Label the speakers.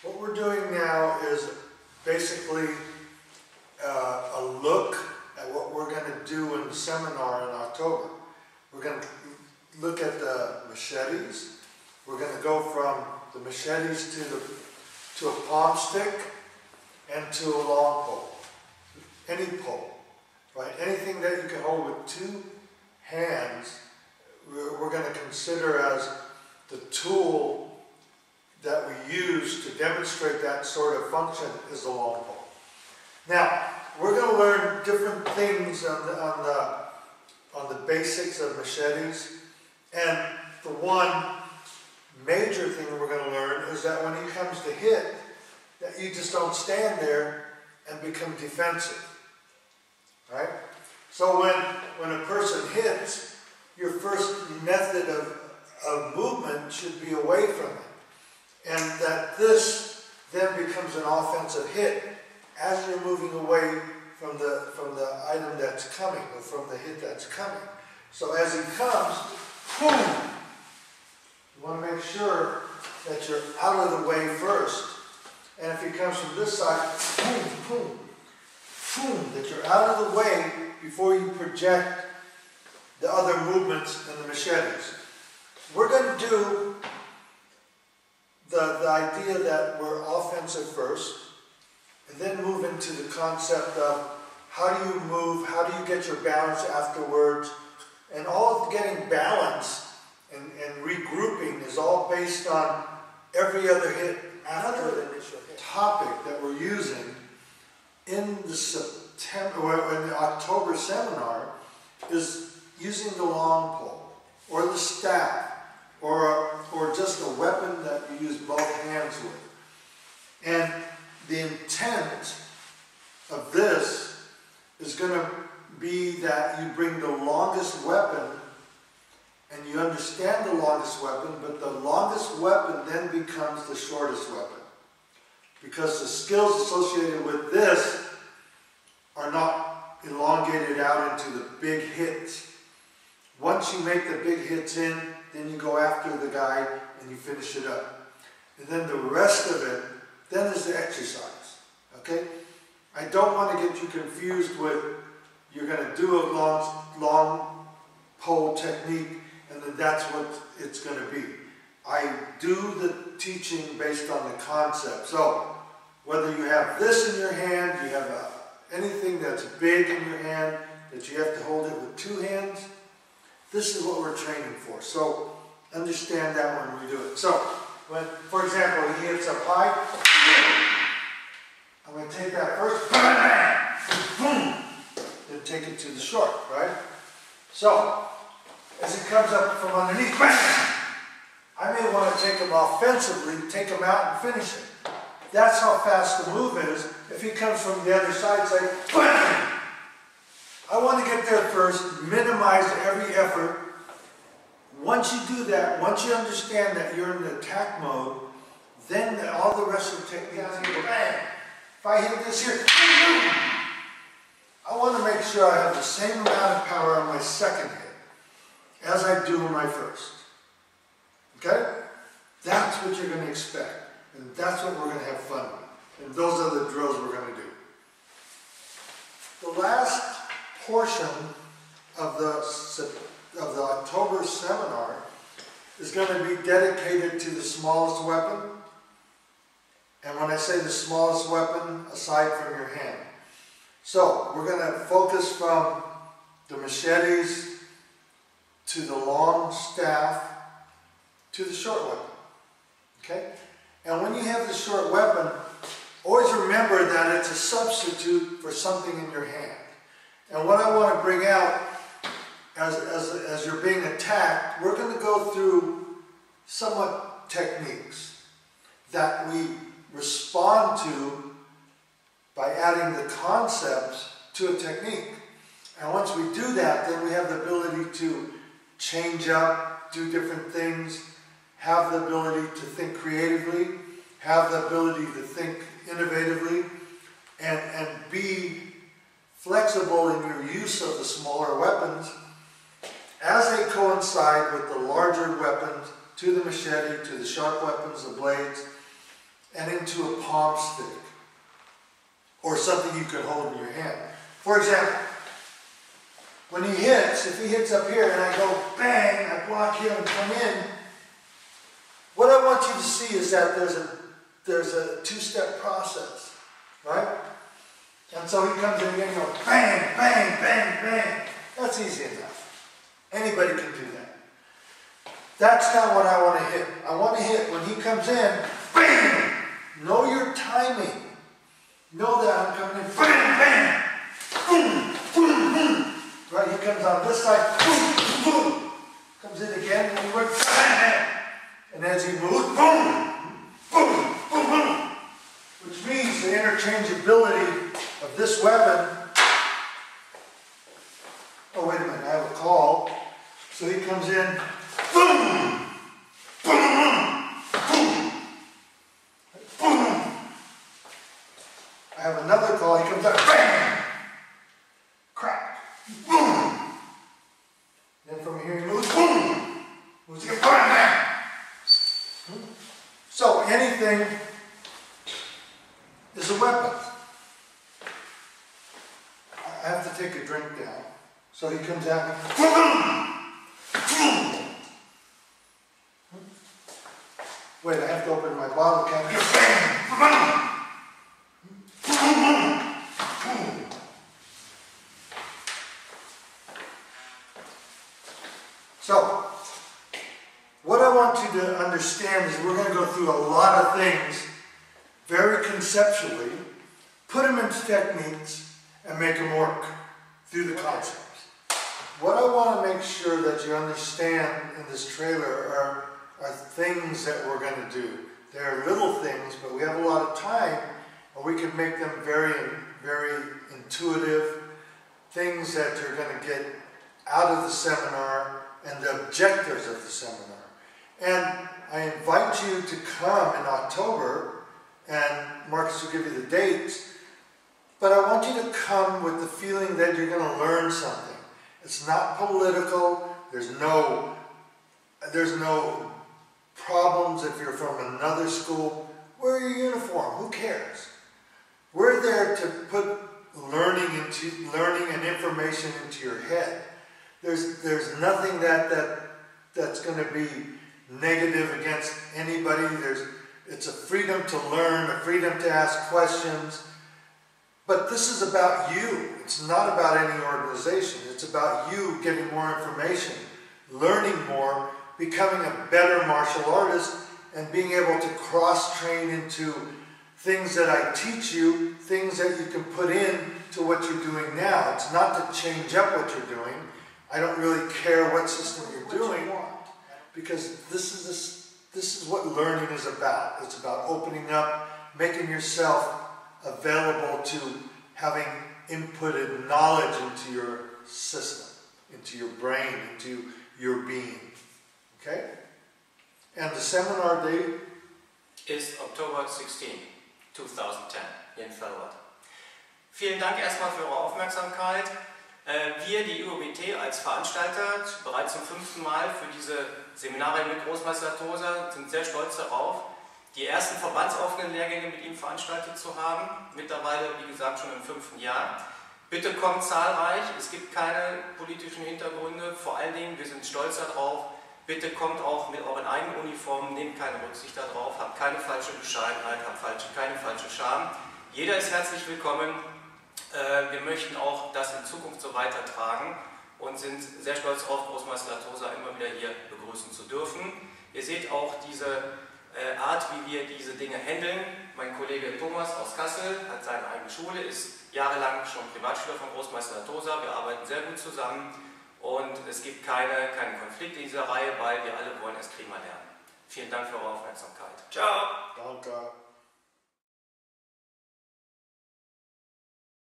Speaker 1: What we're doing now is basically a look at what we're going to do in the seminar in October. We're going to look at the machetes. We're going to go from the machetes to a palm stick and to a long pole. Any pole, right? Anything that you can hold with two hands, we're going to consider as the tool that we use to demonstrate that sort of function is the long pole. Now, we're going to learn different things on the basics of machetes, and the one major thing we're going to learn is that when it comes to hit, that you just don't stand there and become defensive, right? So when a person hits, your first method of movement should be away from it. And that this then becomes an offensive hit as you're moving away from the item that's coming, or from the hit that's coming. So as he comes, boom! You want to make sure that you're out of the way first. And if he comes from this side, boom, boom, boom, that you're out of the way before you project the other movements in the machetes. We're going to do the idea that we're offensive first, and then move into the concept of how do you move, how do you get your balance afterwards, and all of getting balance and regrouping is all based on every other hit after the initial hit. Topic that we're using in the September or in the October seminar is using the long pole or the staff or just a weapon that you use both hands with. And the intent of this is going to be that you bring the longest weapon and you understand the longest weapon, but the longest weapon then becomes the shortest weapon. Because the skills associated with this are not elongated out into the big hits. Once you make the big hits in, then you go after the guy and you finish it up. And then the rest of it, then is the exercise. Okay? I don't want to get you confused with you're going to do a long pole technique and then that's what it's going to be. I do the teaching based on the concept. So whether you have this in your hand, you have anything that's big in your hand that you have to hold it with two hands, this is what we're training for. So understand that when we do it. So when, for example, he hits up high, I'm going to take that first, boom, then take it to the short, right? So as it comes up from underneath, bang, I may want to take him offensively, take him out and finish it. That's how fast the move is. If he comes from the other side, say, bang! I want to get there first, minimize every effort. Once you do that, once you understand that you're in the attack mode, then all the rest of the techniques go bang. If I hit this here, I want to make sure I have the same amount of power on my second hit as I do on my first. Okay? That's what you're going to expect. And that's what we're going to have fun with. And those are the drills we're going to do. The last portion of the October seminar is going to be dedicated to the smallest weapon. And when I say the smallest weapon, aside from your hand. So we're going to focus from the machetes to the long staff to the short weapon. Okay? And when you have the short weapon, always remember that it's a substitute for something in your hand. And what I want to bring out as you're being attacked, we're going to go through somewhat techniques that we respond to by adding the concepts to a technique. And once we do that, then we have the ability to change up, do different things, have the ability to think creatively, have the ability to think innovatively, and be flexible in your use of the smaller weapons as they coincide with the larger weapons, to the machete, to the sharp weapons, the blades, and into a palm stick, or something you can hold in your hand. For example, when he hits, if he hits up here and I go bang, I block him and come in, what I want you to see is that there's a two-step process, right? And so he comes in again and goes bang, bang, bang, bang. That's easy enough. Anybody can do that. That's not what I want to hit. I want to hit when he comes in, bang! Know your timing. Know that I'm coming in, bang, bang! Boom, boom, boom. Right, he comes on this side, boom, boom. Comes in again, and he works, bang! And as he moves, boom, boom, boom, boom. Which means the interchangeability of this weapon. Oh, wait a minute, I have a call. So he comes in, boom, boom, boom, boom. I have another call, he comes out, bang, crack, boom. Then from here he moves, boom, moves again, bang, bang. So anything is a weapon. I have to take a drink down. So he comes at me. Wait, I have to open my bottle cap. So, what I want you to understand is we're going to go through a lot of things very conceptually, put them into techniques, and make them work through the concepts. What I want to make sure that you understand in this trailer are things that we're going to do. They're little things, but we have a lot of time, and we can make them very, very intuitive, things that you're going to get out of the seminar and the objectives of the seminar. And I invite you to come in October, and Marcus will give you the dates, but I want you to come with the feeling that you're going to learn something. It's not political, there's no problems if you're from another school. Wear your uniform, who cares? We're there to put learning and information into your head. There's nothing that's going to be negative against anybody. It's a freedom to learn, a freedom to ask questions. But this is about you. It's not about any organization. It's about you getting more information, learning more, becoming a better martial artist, and being able to cross-train into things that I teach you, things that you can put in to what you're doing now. It's not to change up what you're doing. I don't really care what system you're doing, because this is what learning is about. It's about opening up, making yourself available to having inputted knowledge into your system, into your brain, into your being. Okay? And the seminar date
Speaker 2: ist Oktober 16, 2010 in Velbert. Vielen Dank erstmal für eure Aufmerksamkeit. Wir, die IUEWT als Veranstalter, bereits zum 5. Mal für diese Seminare mit Großmeister Latosa, sind sehr stolz darauf, die ersten verbandsoffenen Lehrgänge mit ihm veranstaltet zu haben. Mittlerweile, wie gesagt, schon im 5. Jahr. Bitte kommt zahlreich, es gibt keine politischen Hintergründe, vor allen Dingen, wir sind stolz darauf. Bitte kommt auch mit euren eigenen Uniformen, nehmt keine Rücksicht darauf, habt keine falsche Bescheidenheit, habt keine falsche Scham. Jeder ist herzlich willkommen. Wir möchten auch das in Zukunft so weitertragen und sind sehr stolz darauf, Großmeister Latosa immer wieder hier begrüßen zu dürfen. Ihr seht auch diese Art, wie wir diese Dinge handeln. Mein Kollege Thomas aus Kassel hat seine eigene Schule, ist jahrelang schon Privatschüler von Großmeister Latosa. Wir arbeiten sehr gut zusammen und es gibt keine Konflikte in dieser Reihe, weil wir alle wollen Escrima lernen. Vielen Dank für eure Aufmerksamkeit. Ciao!
Speaker 1: Danke.